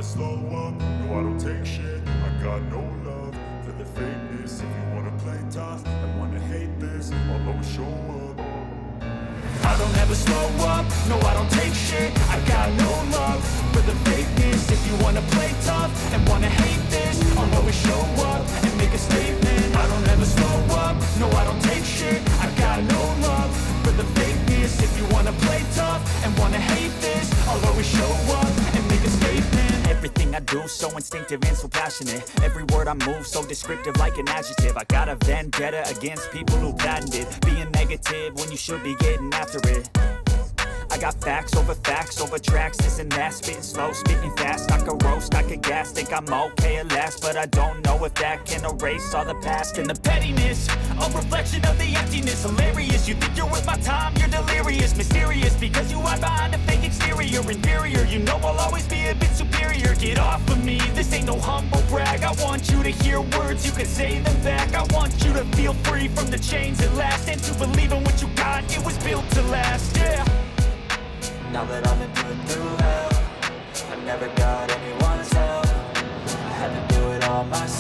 slow up, no I don't take shit. I got no love for the fakeness. If you wanna play tough and wanna hate this, I'll always show up. I don't ever slow up, no I don't take shit. I got no love for the fakeness. If you wanna play tough and wanna hate this, I'll always show up and make a statement. I don't ever slow up, no I don't take shit. I got no love for the fakeness. If you wanna play tough and wanna hate this, I'll always show up and make a statement. Everything I do so instinctive and so passionate. Every word I move so descriptive like an adjective. I got a vendetta against people who patented being negative when you should be getting after it. I got facts over tracks, this and that. Spitting slow, spitting fast, I could roast, I could gas. Think I'm okay at last, but I don't know if that can erase all the past. And the pettiness, a reflection of the emptiness. Hilarious, you think you're worth my time, you're delirious. Mysterious, because you hide behind a fake exterior. Inferior, you know I'll always be a bit superior. Get off of me, this ain't no humble brag. I want you to hear words, you can say them back. I want you to feel free from the chains at last, and to believe in what you got, it was built to last, yeah. Now that I've been put through hell, I never got anyone's help. I had to do it all myself.